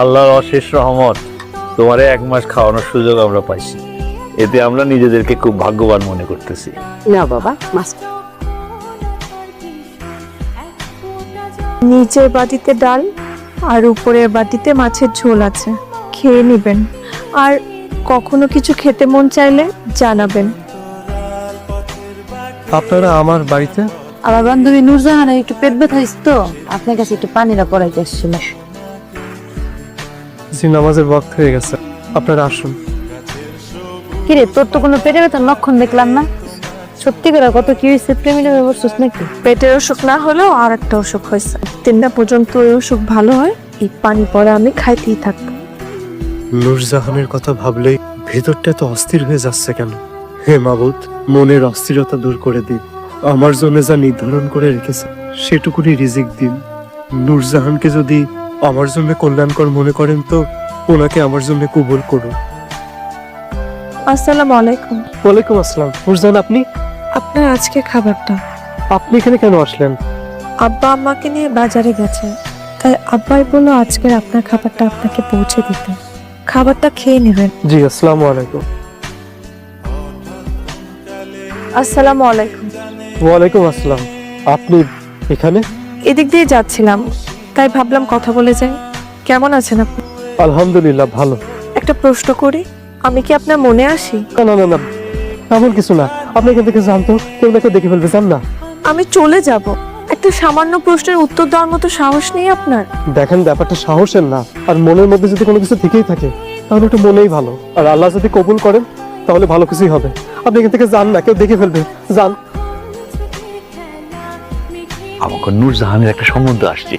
আল্লাহর অশেষ রহমত, তোমারে 1 মাস খাওয়ানোর সুযোগ আমরা পাইছি। এতে আমরা নিজেদেরকে খুব ভাগ্যবান মনে করতেছি। না বাবা, মাছ নিচের বাটিতে ডাল আর উপরের বাটিতে মাছের ঝোল আছে, খেয়ে নেবেন। আর কখনো কিছু খেতে মন চাইলে জানাবেন। আপনারা আমার বাড়িতে? আমার বান্ধবী নূরজাহানের একটু পেট ব্যথা হয়েছে তো, আপনার কাছে একটু পানিটা পড়াইতে আসছিল। জি, নামাজের ওয়াক্ত হয়ে গেছে, আপনারা আসুন। কিরে, তোর তো কোনো পেটে ব্যথার লক্ষণ দেখলাম না। সত্যি করে কত কি হয়েছে, প্রেমিটা ব্যবস্থা নাকি? পেটের অসুখ না হলেও আর একটা অসুখ হয়েছে। 3টা পর্যন্ত ওই অসুখ ভালো হয়, এই পানি পরে আমি খাইতেই থাকবো। নূরজাহানের কথা ভাবলেই ভেতরটা তো অস্থির হয়ে যাচ্ছে কেন? হে মাবুদ, মনের অস্থিরতা দূর করে দিন। আমার জন্য যা নির্ধারণ করে রেখেছে সেটুকুনি রিজিক দিন। নূরজাহানকে যদি আমার জন্য কল্যাণকর মনে করেন তো ওনাকে আমার জন্য কবুল করুন। আসসালামু আলাইকুম। ওয়ালাইকুম আসসালাম। নূরজাহান, আপনি আপনার আজকে খাবারটা। আপনি এখানে কেন আসলেন? আব্বা আম্মাকে নিয়ে বাজারে গেছে, তাই আব্বাই বললো আজকের আপনার খাবারটা আপনাকে পৌঁছে দিতে। খাবারটা খেয়ে নেবেন। জি, আসসালামু আলাইকুম। আসসালামু আলাইকুম। ওয়ালাইকুম আসসালাম। আপনি এখানে? এদিক দিয়ে যাচ্ছিলাম, তাই ভাবলাম কথা বলে যাই। কেমন আছেন আপনি? আলহামদুলিল্লাহ, ভালো। একটা প্রশ্ন করি, আমি কি আপনার মনে আসি? না না না না, এমন কিছু না। আপনি এখান থেকে জানতো, কেউ না কেউ দেখে ফেলবে, জান না। আমি চলে যাব, একটা সামান্য প্রশ্নের উত্তর দেওয়ার মতো সাহস নেই আপনার? দেখেন, ব্যাপারটা সাহসের না, আর মনের মধ্যে যদি কোনো কিছু থেকেই থাকে তাহলে ওটা মনেই ভালো। আর আল্লাহ যদি কবুল করেন তাহলে ভালো কিছুই হবে। আপনি এখান থেকে যান না, কেউ দেখে ফেলবে, যান। আমাকে নূরজাহানের একটা সম্বন্ধ আসছে,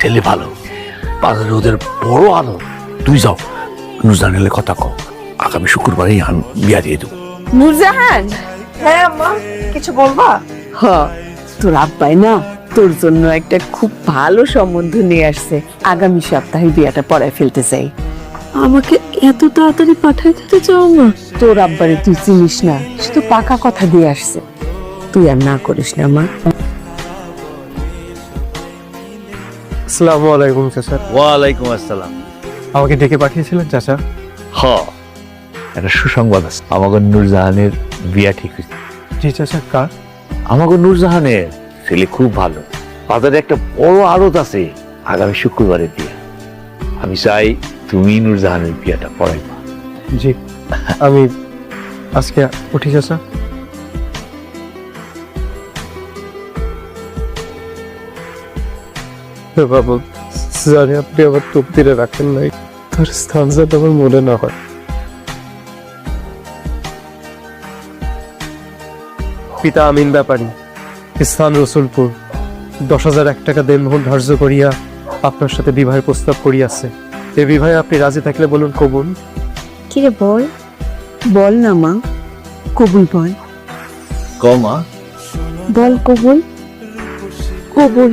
ছেলে ভালো, বাজারে ওদের বড় আলো। তুই যাও, নূরজাহানের কথা কও, আগামী শুক্রবারে ইহান বিয়া দিয়ে দেবো। নূরজাহান, হ্যাঁ আম্মা, কিছু বলবা? হ, তোর আব্বাই না তোর জন্য একটা খুব ভালো সম্বন্ধ নিয়ে আসছে। আগামী সপ্তাহে বিয়াটা পড়ায় ফেলতে চাই। আমাকে এত তাড়াতাড়ি পাঠাই দিতে চাও না? তোর আব্বারে তুই চিনিস না, সে তো পাকা কথা দিয়ে আসছে। তুই আর না করিস না মা। আসসালামু আলাইকুম চাচা। ওয়ালাইকুম আসসালাম। আমাকে ডেকে পাঠিয়েছিলেন চাচা? হ, একটা সুসংবাদ আছে, আমাকে নূরজাহানের বিয়া ঠিক হয়েছে। জি চাচা, কার? আমাকে নূরজাহানের ছেলে খুব ভালো, বাজারে একটা বড় আড়ত আছে, আগামী শুক্রবারের বিয়া। আমি চাই তুমি নূরজাহানের বিয়াটা পড়াইবা। জি, আমি আজকে উঠি চাচা। হে বাবা, জানি আপনি আমার তকদিরে রাখেন নাই, তার স্থান যাতে আমার মনে না হয়। পিতা আমিন ব্যাপারী, স্থান রসুলপুর, 10,001 টাকা দেনমোহর ধার্য করিয়া আপনার সাথে বিবাহের প্রস্তাব করিয়াছে। এ বিবাহে আপনি রাজি থাকলে বলুন কবুল। কিরে বল, বল না মা, কবুল বল। কমা বল কবুল। কবুল।